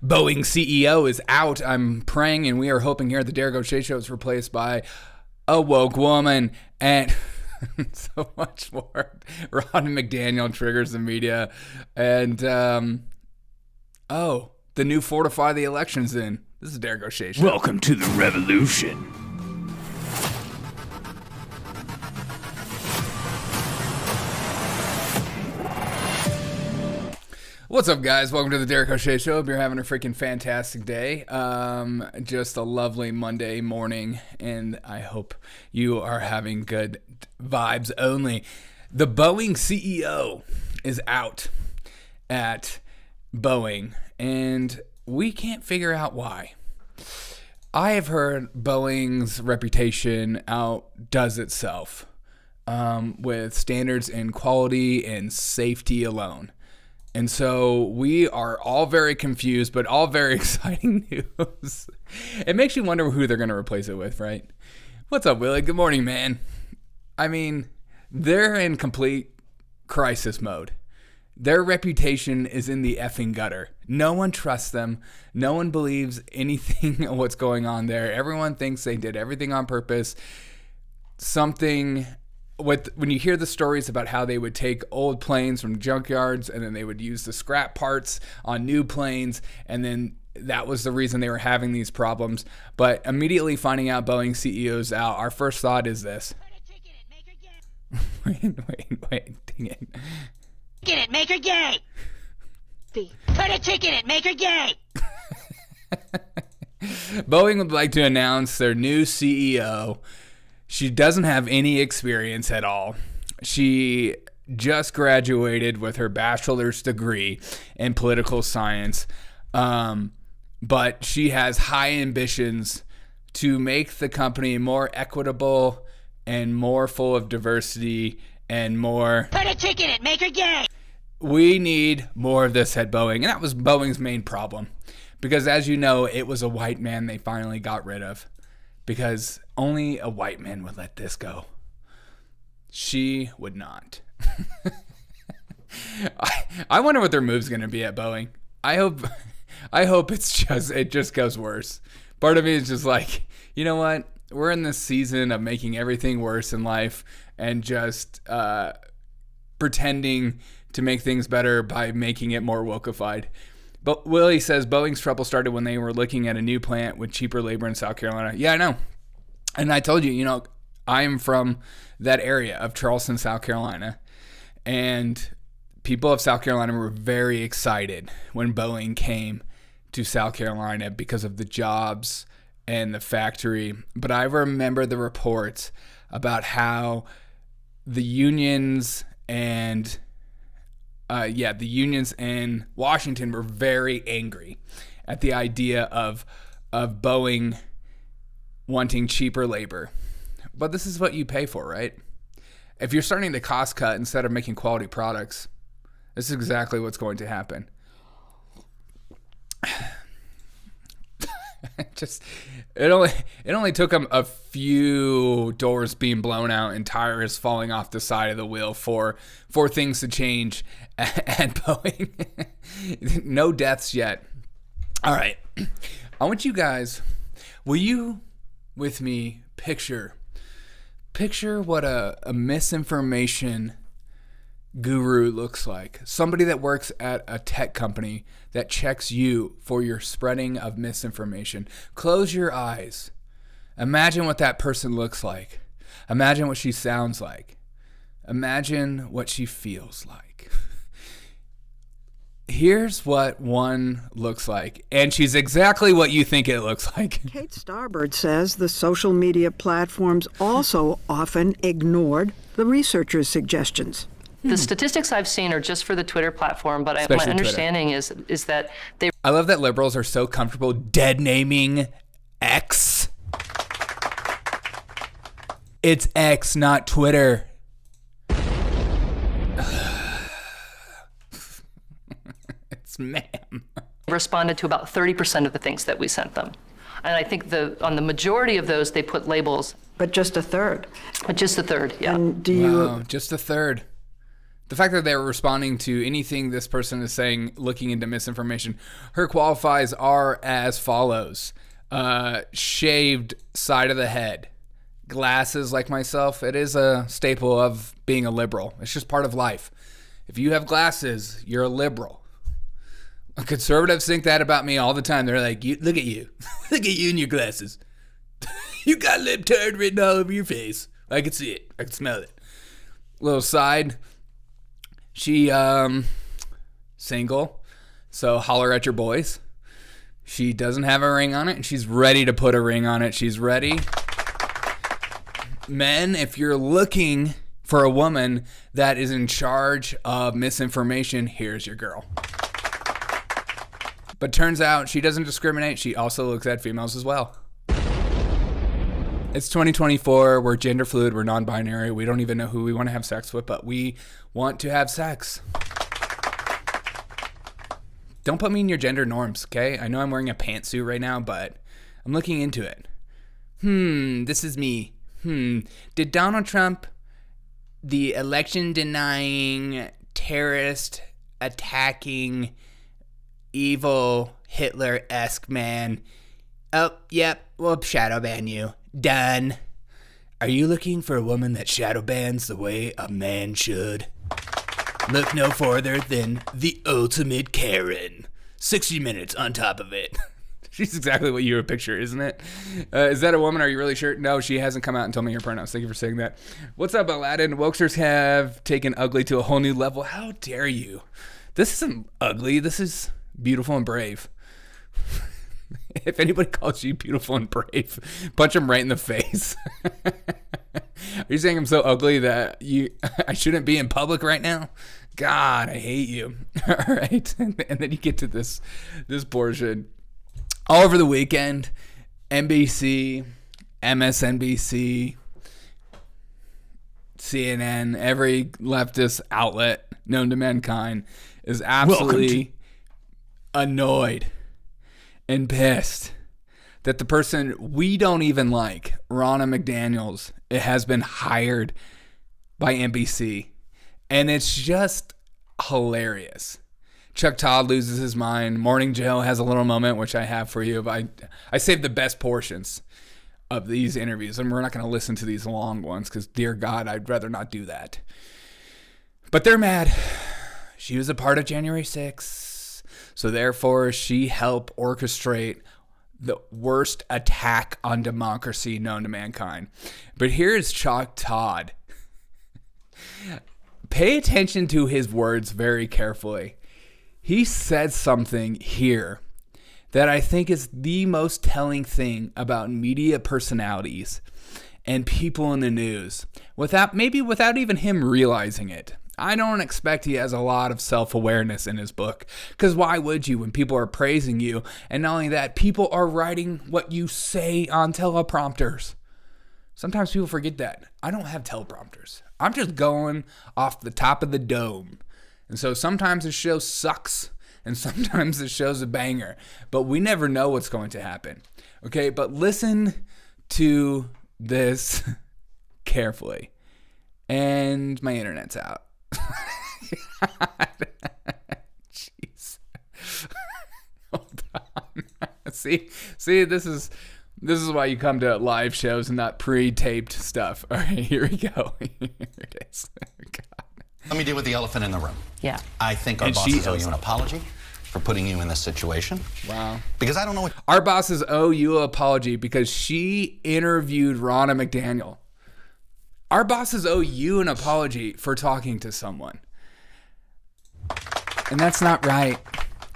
Boeing CEO is out. I'm praying, and we are hoping here at the Derek O'Shea Show is replaced by a woke woman. And so much more. Ronna McDaniel triggers the media. And, the new Fortify the Election's in. This is Derek O'Shea Show. Welcome to the revolution. What's up, guys? Welcome to the Derek O'Shea Show. Hope you're having a freaking fantastic day. Just a lovely Monday morning, and I hope you are having good vibes only. The Boeing CEO is out at Boeing, and we can't figure out why. I have heard Boeing's reputation outdoes itself with standards in quality and safety alone. And so we are all very confused, but all very exciting news. It makes you wonder who they're going to replace it with, right? What's up, Willie? Good morning, man. I mean, they're in complete crisis mode. Their reputation is in the effing gutter. No one trusts them. No one believes anything of what's going on there. Everyone thinks they did everything on purpose. When you hear the stories about how they would take old planes from junkyards and then they would use the scrap parts on new planes, and then that was the reason they were having these problems. But immediately finding out Boeing CEO's out, our first thought is this. Wait, dang it. Ticket it, make her gay. Put a ticket in, make her gay. Boeing would like to announce their new CEO. She doesn't have any experience at all. She just graduated with her bachelor's degree in political science, but she has high ambitions to make the company more equitable and more full of diversity and more... Put a ticket in, make her gay. We need more of this at Boeing, and that was Boeing's main problem. Because as you know, it was a white man they finally got rid of. Because only a white man would let this go. She would not. I wonder what their move's going to be at Boeing. I hope it just goes worse. Part of me is just like, you know what? We're in this season of making everything worse in life and just pretending to make things better by making it more wokeified. But Willie says Boeing's trouble started when they were looking at a new plant with cheaper labor in South Carolina. Yeah, I know. And I told you, I'm from that area of Charleston, South Carolina. And people of South Carolina were very excited when Boeing came to South Carolina because of the jobs and the factory. But I remember the reports about how the unions and... the unions in Washington were very angry at the idea of Boeing wanting cheaper labor. But this is what you pay for, right? If you're starting to cost cut instead of making quality products, this is exactly what's going to happen. It only took them a few doors being blown out and tires falling off the side of the wheel for things to change at Boeing. No deaths yet. All right. I want you guys, will you with me picture what a misinformation guru looks like? Somebody that works at a tech company that checks you for your spreading of misinformation. Close your eyes. Imagine what that person looks like. Imagine what she sounds like. Imagine what she feels like. Here's what one looks like, and she's exactly what you think it looks like. Kate Starbird says the social media platforms also often ignored the researchers' suggestions. The statistics I've seen are just for the Twitter platform, but my understanding is that they... I love that liberals are so comfortable dead naming X. It's X, not Twitter. It's ma'am. Responded to about 30% of the things that we sent them. And I think on the majority of those, they put labels. But just a third. But just a third, yeah. And do you... Wow, just a third. The fact that they're responding to anything this person is saying, looking into misinformation, her qualifies are as follows. Shaved side of the head. Glasses like myself. It is a staple of being a liberal. It's just part of life. If you have glasses, you're a liberal. Conservatives think that about me all the time. They're like, look at you. Look at you and your glasses. You got lip turd written all over your face. I can see it. I can smell it. Little side. She, single. So holler at your boys. She doesn't have a ring on it, and she's ready to put a ring on it. She's ready. Men, if you're looking for a woman that is in charge of misinformation, here's your girl. But turns out she doesn't discriminate. She also looks at females as well. It's 2024. We're gender fluid. We're non-binary. We don't even know who we want to have sex with, but we want to have sex. Don't put me in your gender norms, okay? I know I'm wearing a pantsuit right now, but I'm looking into it. This is me. Did Donald Trump, the election-denying, terrorist-attacking, evil, Hitler-esque man... Oh, yep, we'll shadow ban you. Done. Are you looking for a woman that shadow bans the way a man should? Look no further than the ultimate Karen. 60 minutes on top of it. She's exactly what you would picture, isn't it? Is that a woman? Are you really sure? No, she hasn't come out and told me her pronouns. Thank you for saying that. What's up, Aladdin? Wokesters have taken ugly to a whole new level. How dare you? This isn't ugly. This is beautiful and brave. If anybody calls you beautiful and brave, punch them right in the face. Are you saying I'm so ugly that I shouldn't be in public right now? God, I hate you. All right. And then you get to this portion. All over the weekend, NBC, MSNBC, CNN, every leftist outlet known to mankind is absolutely annoyed and pissed that the person we don't even like, Ronna McDaniels, it has been hired by NBC. And it's just hilarious. Todd loses his mind. Morning Joe has a little moment, which I have for you. But I saved the best portions of these interviews, and we're not going to listen to these long ones because, dear God, I'd rather not do that. But they're mad. She was a part of January 6th, so therefore she helped orchestrate the worst attack on democracy known to mankind. But here's Todd. Pay attention to his words very carefully. He said something here that I think is the most telling thing about media personalities and people in the news, without even him realizing it. I don't expect he has a lot of self-awareness in his book, because why would you when people are praising you? And not only that, people are writing what you say on teleprompters. Sometimes people forget that. I don't have teleprompters. I'm just going off the top of the dome. And so sometimes the show sucks and sometimes the show's a banger, but we never know what's going to happen. Okay, but listen to this carefully. And my internet's out. Jeez. Hold on. See, this is why you come to live shows and not pre-taped stuff. All right, here we go. Here it is. God. Let me deal with the elephant in the room. Yeah. I think our bosses owe you an apology for putting you in this situation. Wow. Because I don't know what... Our bosses owe you an apology because she interviewed Ronna McDaniel. Our bosses owe you an apology for talking to someone. And that's not right.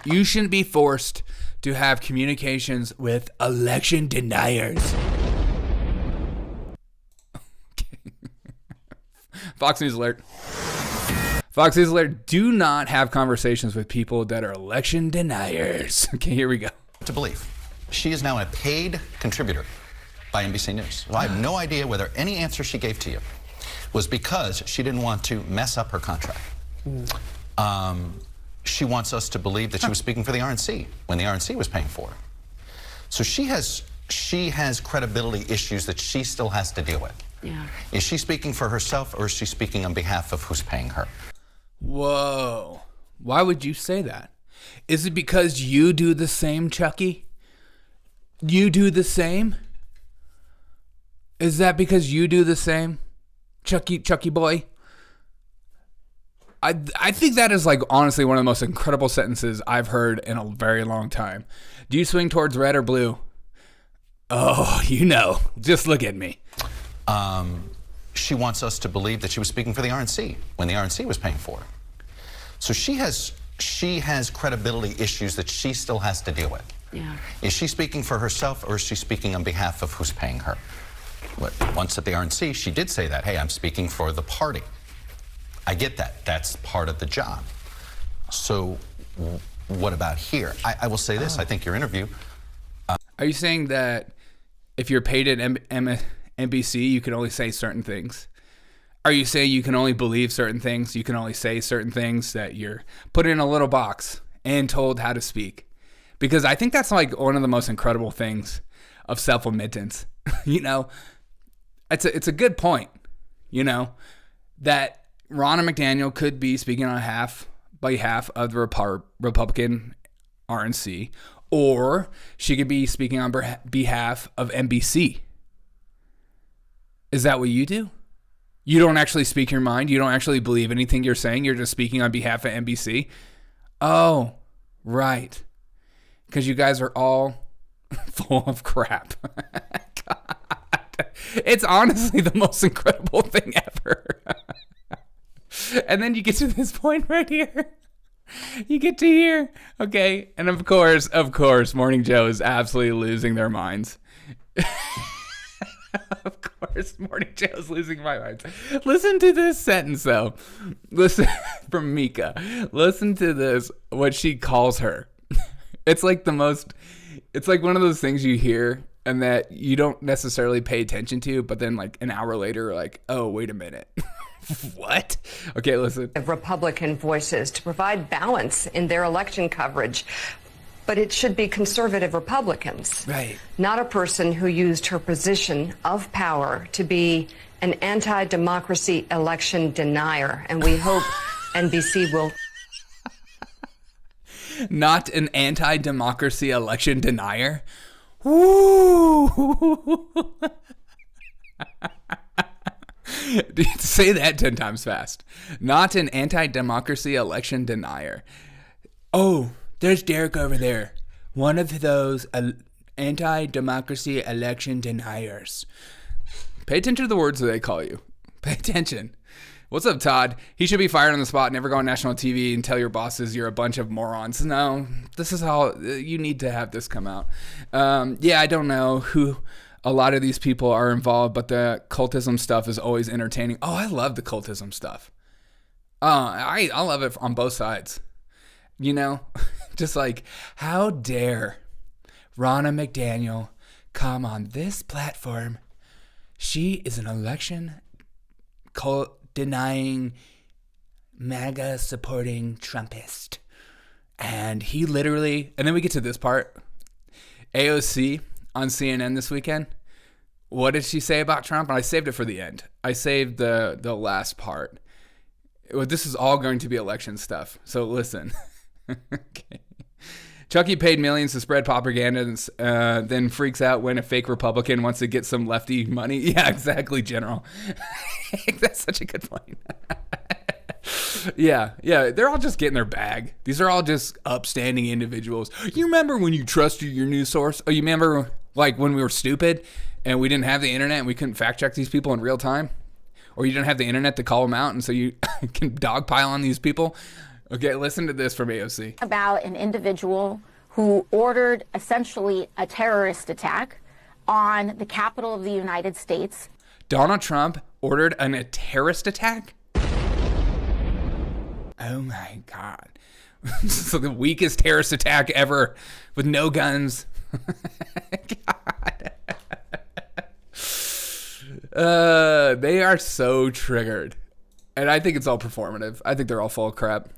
You shouldn't be forced to have communications with election deniers. Okay. Fox News alert. Fox News alert, do not have conversations with people that are election deniers. Okay, here we go. To believe. She is now a paid contributor by NBC News. Well, I have no idea whether any answer she gave to you was because she didn't want to mess up her contract. She wants us to believe that she was speaking for the RNC when the RNC was paying for her. So she has credibility issues that she still has to deal with. Yeah. Is she speaking for herself or is she speaking on behalf of who's paying her? Whoa. Why would you say that? Is it because you do the same, Chucky? You do the same? Is that because you do the same? Chucky boy? I think that is like honestly one of the most incredible sentences I've heard in a very long time. Do you swing towards red or blue? Oh, just look at me. She wants us to believe that she was speaking for the RNC when the RNC was paying for her. So she has credibility issues that she still has to deal with. Yeah. Is she speaking for herself, or is she speaking on behalf of who's paying her? Once at the RNC, she did say that, hey, I'm speaking for the party. I get that. That's part of the job. So what about here? I will say this. I think your interview... Are you saying that if you're paid at NBC, you can only say certain things? Are you saying you can only believe certain things? You can only say certain things, that you're put in a little box and told how to speak? Because I think that's like one of the most incredible things of self-admittance. It's a good point, that Ronna McDaniel could be speaking on behalf of the Republican RNC, or she could be speaking on behalf of NBC. Is that what you do? You don't actually speak your mind? You don't actually believe anything you're saying? You're just speaking on behalf of NBC? Oh, right. Because you guys are all full of crap. God. It's honestly the most incredible thing ever. And then you get to this point right here. You get to here. Okay. And of course, Morning Joe is absolutely losing their minds. Of course, Morning Joe's losing my mind. Listen to this sentence, though. Listen, from Mika. Listen to this, what she calls her. It's like it's like one of those things you hear and that you don't necessarily pay attention to, but then like an hour later, you're like, oh, wait a minute. What? Okay, listen. Of Republican voices to provide balance in their election coverage. But it should be conservative Republicans, right? Not a person who used her position of power to be an anti-democracy election denier. And we hope NBC will... Not an anti-democracy election denier? Woo! Say that 10 times fast. Not an anti-democracy election denier. Oh, there's Derek over there. One of those anti-democracy election deniers. Pay attention to the words that they call you. Pay attention. What's up, Todd? He should be fired on the spot, never go on national TV and tell your bosses you're a bunch of morons. No, this is how you need to have this come out. Yeah, I don't know who a lot of these people are involved, but the cultism stuff is always entertaining. Oh, I love the cultism stuff. I love it on both sides. Just like, how dare Ronna McDaniel come on this platform? She is an election denying, MAGA supporting Trumpist. And he literally, and then we get to this part. AOC on CNN this weekend. What did she say about Trump? And I saved it for the end. I saved the last part. This is all going to be election stuff. So listen. Okay. Chucky paid millions to spread propaganda and then freaks out when a fake Republican wants to get some lefty money. Yeah, exactly, General. That's such a good point. Yeah, they're all just getting their bag. These are all just upstanding individuals. You remember when you trusted your news source? Oh, you remember like when we were stupid and we didn't have the internet and we couldn't fact check these people in real time? Or you didn't have the internet to call them out and so you can dogpile on these people? Okay, listen to this from AOC. About an individual who ordered essentially a terrorist attack on the Capitol of the United States. Donald Trump ordered a terrorist attack? Oh my God. So the weakest terrorist attack ever with no guns. God. They are so triggered. And I think it's all performative. I think they're all full of crap.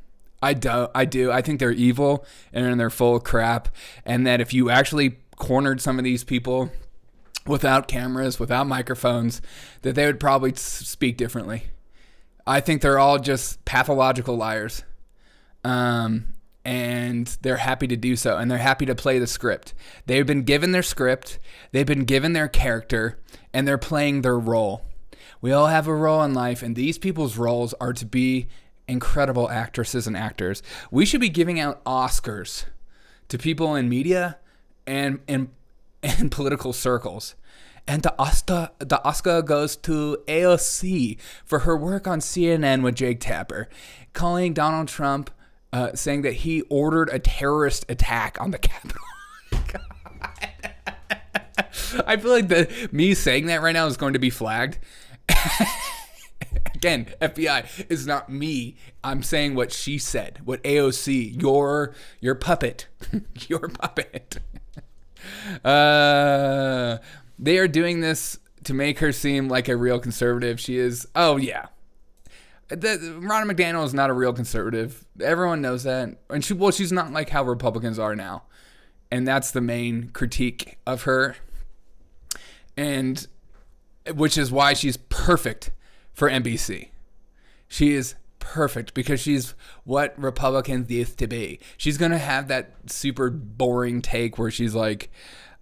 I do. I think they're evil and they're full of crap. And that if you actually cornered some of these people without cameras, without microphones, that they would probably speak differently. I think they're all just pathological liars. And they're happy to do so, and they're happy to play the script. They've been given their script, they've been given their character, and they're playing their role. We all have a role in life, and these people's roles are to be incredible actresses and actors. We should be giving out Oscars to people in media and in political circles. And the Oscar goes to AOC for her work on CNN with Jake Tapper, calling Donald Trump, saying that he ordered a terrorist attack on the Capitol. I feel like me saying that right now is going to be flagged. Again, FBI is not me. I'm saying what she said. What AOC, your puppet, your puppet. They are doing this to make her seem like a real conservative. She is. Oh yeah. Ronna McDaniel is not a real conservative. Everyone knows that. And she's not like how Republicans are now. And that's the main critique of her. And which is why she's perfect for NBC. She is perfect because she's what Republicans used to be. She's going to have that super boring take where she's like,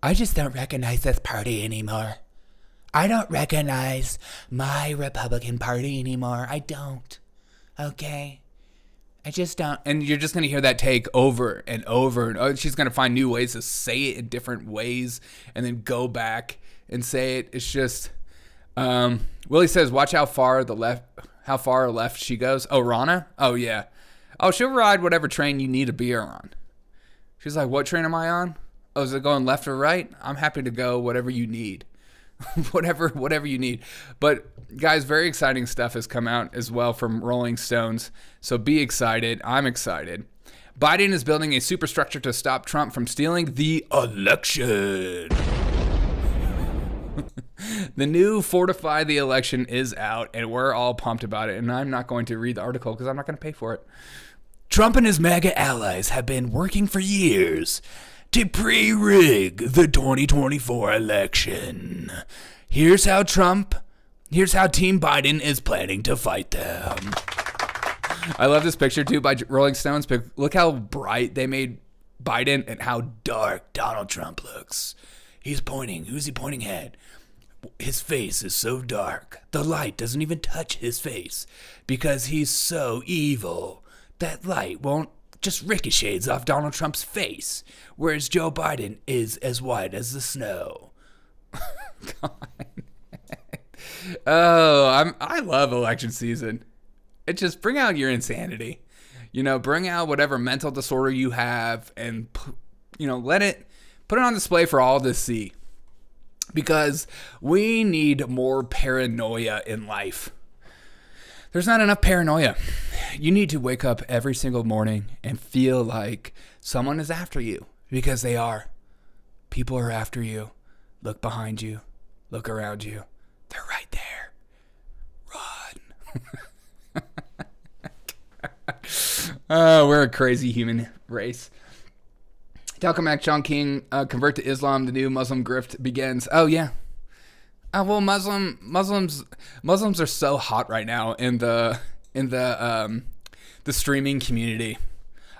I just don't recognize this party anymore. I don't recognize my Republican Party anymore. I don't. Okay? I just don't. And you're just going to hear that take over and over. And she's going to find new ways to say it in different ways and then go back and say it. It's just... Willie says, watch how far left she goes. Oh, Ronna? Oh, yeah. Oh, she'll ride whatever train you need to be on. She's like, what train am I on? Oh, is it going left or right? I'm happy to go whatever you need. whatever you need. But guys, very exciting stuff has come out as well from Rolling Stones. So be excited. I'm excited. Biden is building a superstructure to stop Trump from stealing the election. The new Fortify the Election is out, and we're all pumped about it. And I'm not going to read the article because I'm not going to pay for it. Trump and his MAGA allies have been working for years to pre-rig the 2024 election. Here's how Team Biden is planning to fight them. I love this picture too by Rolling Stones. Look how bright they made Biden and how dark Donald Trump looks. He's pointing. Who's he pointing at? His face is so dark. The light doesn't even touch his face because he's so evil. That light won't just ricochets off Donald Trump's face, whereas Joe Biden is as white as the snow. God. Oh, I love election season. It just bring out your insanity. Bring out whatever mental disorder you have and, put it on display for all to see. Because we need more paranoia in life. There's not enough paranoia. You need to wake up every single morning and feel like someone is after you, because they are. People are after you. Look behind you. Look around you. They're right there. Run. Oh, we're a crazy human race. Welcome back, John King. Convert to Islam. The new Muslim grift begins. Oh, yeah. Well, Muslims are so hot right now in the streaming community.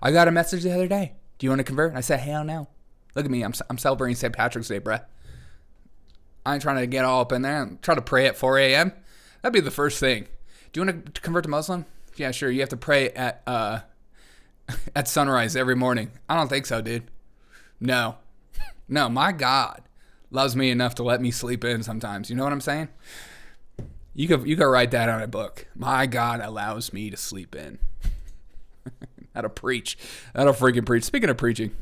I got a message the other day. Do you want to convert? And I said, hell no. Look at me. I'm celebrating St. Patrick's Day, bruh. I ain't trying to get all up in there and try to pray at 4 a.m. That'd be the first thing. Do you want to convert to Muslim? Yeah, sure. You have to pray at sunrise every morning. I don't think so, dude. No, my God loves me enough to let me sleep in sometimes. You know what I'm saying? You could write that on a book. My God allows me to sleep in. That'll preach. That'll freaking preach. Speaking of preaching.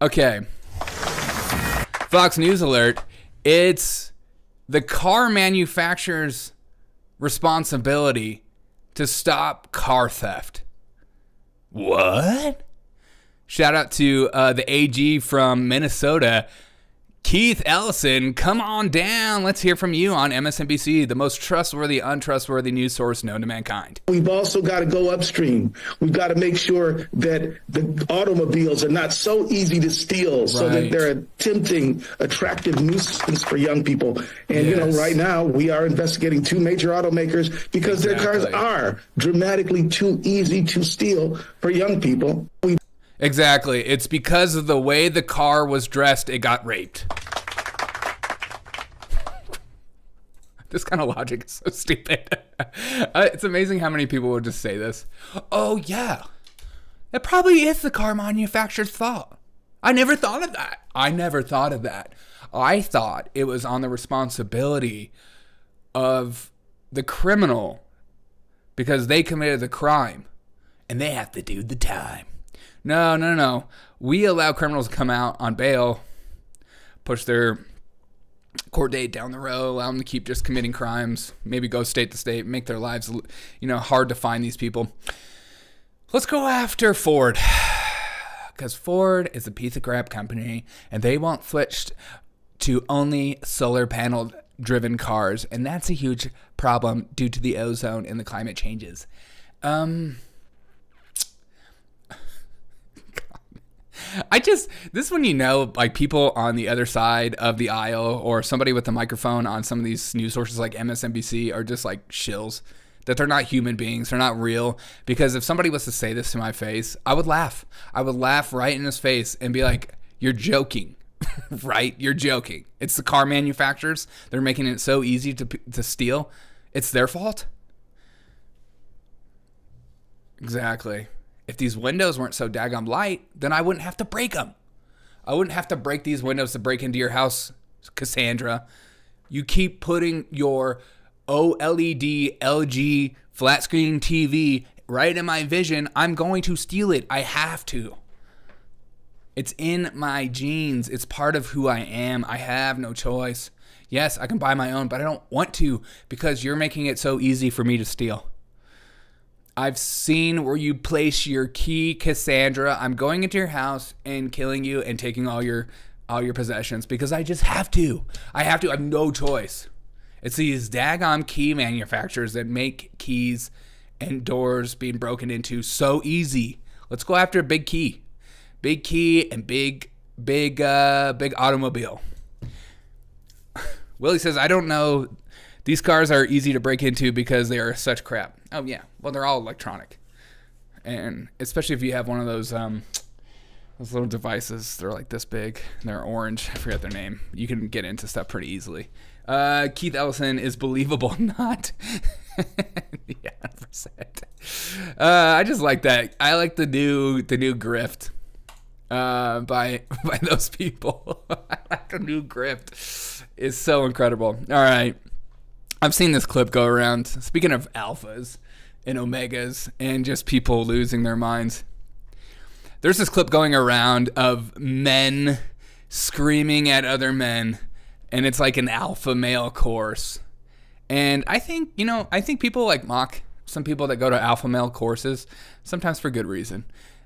Okay. Fox News alert. It's the car manufacturer's responsibility to stop car theft. What? Shout out to the AG from Minnesota Keith Ellison, come on down. Let's hear from you on MSNBC, the most trustworthy, untrustworthy news source known to mankind. We've also got to go upstream. We've got to make sure that the automobiles are not so easy to steal, so that they're a tempting, attractive nuisance for young people. And, you know, right now we are investigating 2 major automakers because their cars are dramatically too easy to steal for young people. Exactly. It's because of the way the car was dressed, it got raped. This kind of logic is so stupid. It's amazing how many people would just say this. Oh, yeah. It probably is the car manufacturer's fault. I never thought of that. I thought it was on the responsibility of the criminal because they committed the crime and they have to do the time. No. We allow criminals to come out on bail, push their court date down the road, allow them to keep just committing crimes, maybe go state to state, make their lives, hard to find these people. Let's go after Ford, because Ford is a piece of crap company, and they won't switch to only solar panel driven cars, and that's a huge problem due to the ozone and the climate changes. This is when like people on the other side of the aisle or somebody with a microphone on some of these news sources like MSNBC are just like shills, that they're not human beings, they're not real. Because if somebody was to say this to my face, I would laugh. I would laugh right in his face and be like, you're joking, right? You're joking. It's the car manufacturers. They're making it so easy to steal. It's their fault. Exactly. If these windows weren't so daggum light, then I wouldn't have to break them. I wouldn't have to break these windows to break into your house, Cassandra. You keep putting your OLED LG flat screen TV right in my vision. I'm going to steal it. I have to. It's in my genes. It's part of who I am. I have no choice. Yes, I can buy my own, but I don't want to because you're making it so easy for me to steal. I've seen where you place your key, Cassandra. I'm going into your house and killing you and taking all your possessions because I just have to. I have no choice. It's these daggone key manufacturers that make keys and doors being broken into so easy. Let's go after a big key. Big key and big automobile. Willie says, I don't know. These cars are easy to break into because they are such crap. Oh, yeah. Well, they're all electronic. And especially if you have one of those little devices. They're like this big. They're orange. I forget their name. You can get into stuff pretty easily. Keith Ellison is believable. Not. Yeah, 100%. I just like that. I like the new grift by those people. I like the new grift. It's so incredible. All right. I've seen this clip go around. Speaking of alphas and omegas and just people losing their minds, there's this clip going around of men screaming at other men, and it's like an alpha male course. And I think people like mock some people that go to alpha male courses, sometimes for good reason.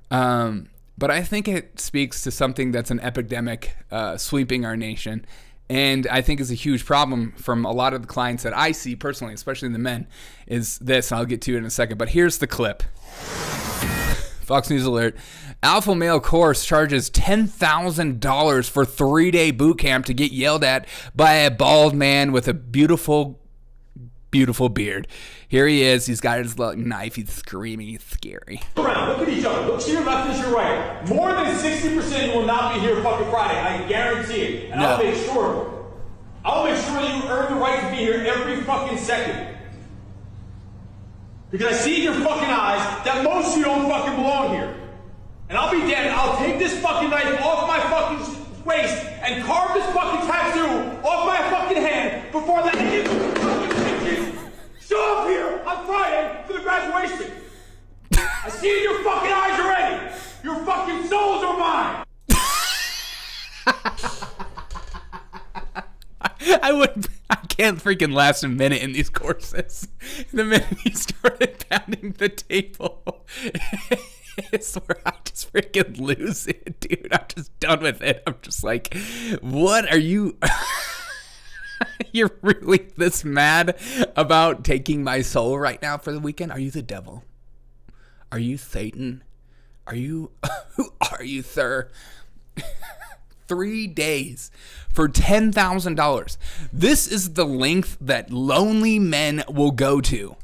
But I think it speaks to something that's an epidemic sweeping our nation. And I think is a huge problem from a lot of the clients that I see personally, especially the men, is this. And I'll get to it in a second. But here's the clip. Fox News alert. Alpha male course charges $10,000 for 3-day boot camp to get yelled at by a bald man with a beautiful beard. Here he is. He's got his little knife. He's screaming. He's scary. Look around. Look at each other. Look to your left and to your right. More than 60% will not be here fucking Friday. I guarantee it. And I'll make sure that you earn the right to be here every fucking second. Because I see in your fucking eyes that most of you don't fucking belong here. And I'll be damned. I'll take this fucking knife off my fucking waist and carve this fucking tattoo off my fucking hand before I let any of you fucking bitches show up here on Friday for the graduation. I see it in your fucking eyes already. Your fucking souls are mine. I can't freaking last a minute in these courses. The minute he started pounding the table, is where I just freaking lose it, dude. I'm just done with it. I'm just like, what are you? You're really this mad about taking my soul right now for the weekend? Are you the devil? Are you Satan? Are you, who are you, sir? 3 days for $10,000. This is the length that lonely men will go to,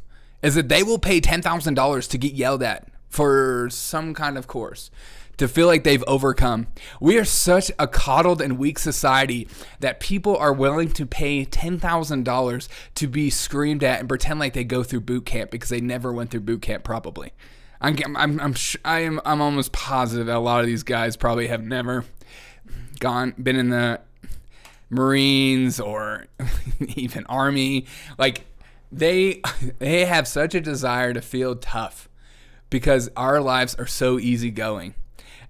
is that they will pay $10,000 to get yelled at for some kind of course, to feel like they've overcome. We are such a coddled and weak society that people are willing to pay $10,000 to be screamed at and pretend like they go through boot camp because they never went through boot camp. Probably, I'm almost positive that a lot of these guys probably have never been in the Marines or even Army. Like they have such a desire to feel tough because our lives are so easygoing.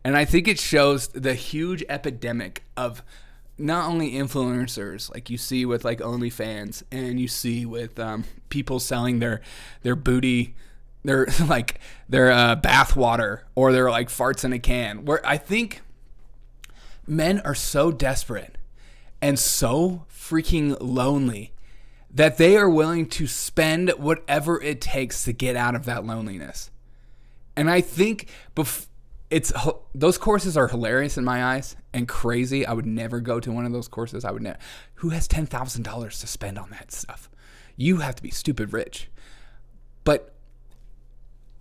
And I think it shows the huge epidemic of not only influencers, like you see with like OnlyFans, and you see with people selling their booty, their bath water, or their like farts in a can. Where I think men are so desperate and so freaking lonely that they are willing to spend whatever it takes to get out of that loneliness. And I think those courses are hilarious in my eyes and crazy. I would never go to one of those courses. I would never. Who has $10,000 to spend on that stuff? You have to be stupid rich. But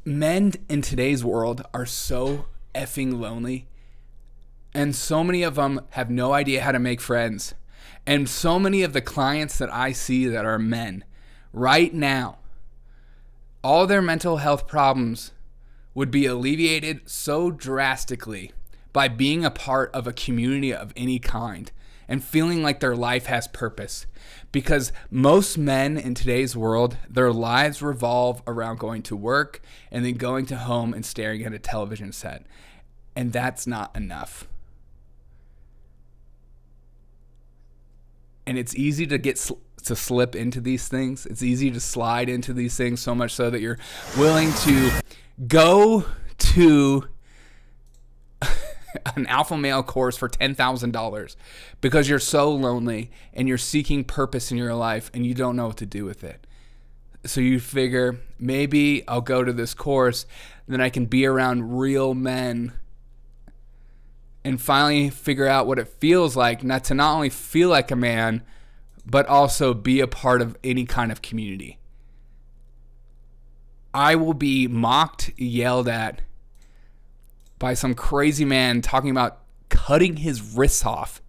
men in today's world are so effing lonely, and so many of them have no idea how to make friends. And so many of the clients that I see that are men right now, all their mental health problems would be alleviated so drastically by being a part of a community of any kind and feeling like their life has purpose. Because most men in today's world, their lives revolve around going to work and then going to home and staring at a television set. And that's not enough. And it's easy to to slip into these things. It's easy to slide into these things, so much so that you're willing to go to an alpha male course for $10,000 because you're so lonely and you're seeking purpose in your life and you don't know what to do with it. So you figure, maybe I'll go to this course, then I can be around real men and finally figure out what it feels like not only feel like a man, but also be a part of any kind of community. I will be mocked, yelled at by some crazy man talking about cutting his wrists off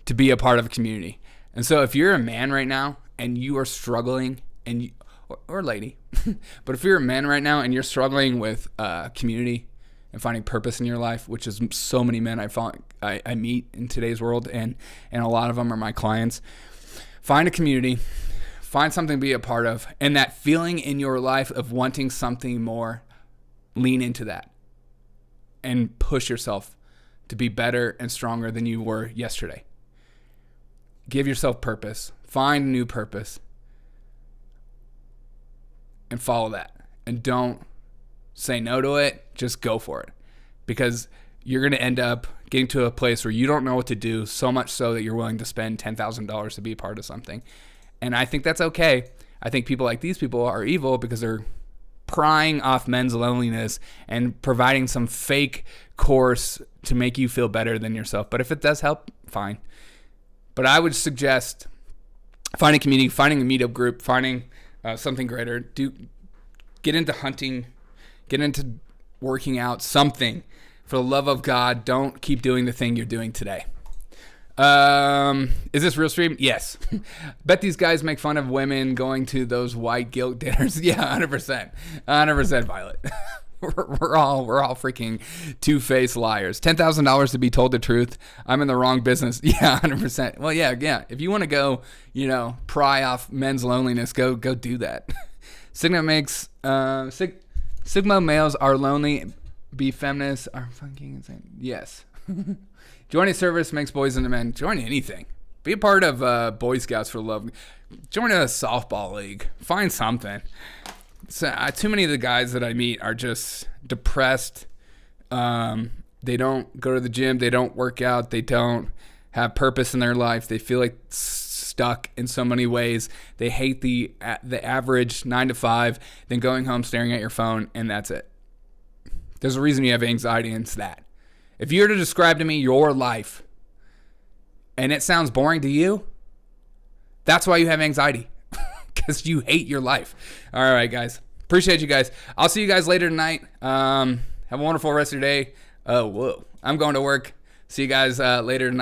to be a part of a community. And so if you're a man right now and you are struggling, or lady, but if you're a man right now and you're struggling with community and finding purpose in your life, which is so many men I meet in today's world, and a lot of them are my clients, find a community. Find something to be a part of, and that feeling in your life of wanting something more, lean into that and push yourself to be better and stronger than you were yesterday. Give yourself purpose. Find a new purpose and follow that. And don't say no to it. Just go for it, because you're going to end up getting to a place where you don't know what to do, so much so that you're willing to spend $10,000 to be a part of something. And I think that's okay. I think people like these people are evil because they're prying off men's loneliness and providing some fake course to make you feel better than yourself. But if it does help, fine. But I would suggest finding community, finding a meetup group, finding something greater. Get into hunting, get into working out, something. For the love of God, don't keep doing the thing you're doing today. Is this real stream? Yes. Bet these guys make fun of women going to those white guilt dinners. Yeah, 100%, Violet. we're all freaking two-faced liars. $10,000 to be told the truth. I'm in the wrong business. Yeah, 100%. Well, yeah. If you want to go, pry off men's loneliness, go do that. Sigma males are lonely. Be feminists are fucking insane. Yes. Joining service makes boys into men. Join anything. Be a part of Boy Scouts for Love. Join a softball league. Find something. too many of the guys that I meet are just depressed. They don't go to the gym. They don't work out. They don't have purpose in their life. They feel like stuck in so many ways. They hate the average 9 to 5, then going home, staring at your phone, and that's it. There's a reason you have anxiety, and it's that. If you were to describe to me your life and it sounds boring to you, that's why you have anxiety, because you hate your life. All right, guys. Appreciate you guys. I'll see you guys later tonight. Have a wonderful rest of your day. Oh, whoa. I'm going to work. See you guys later tonight.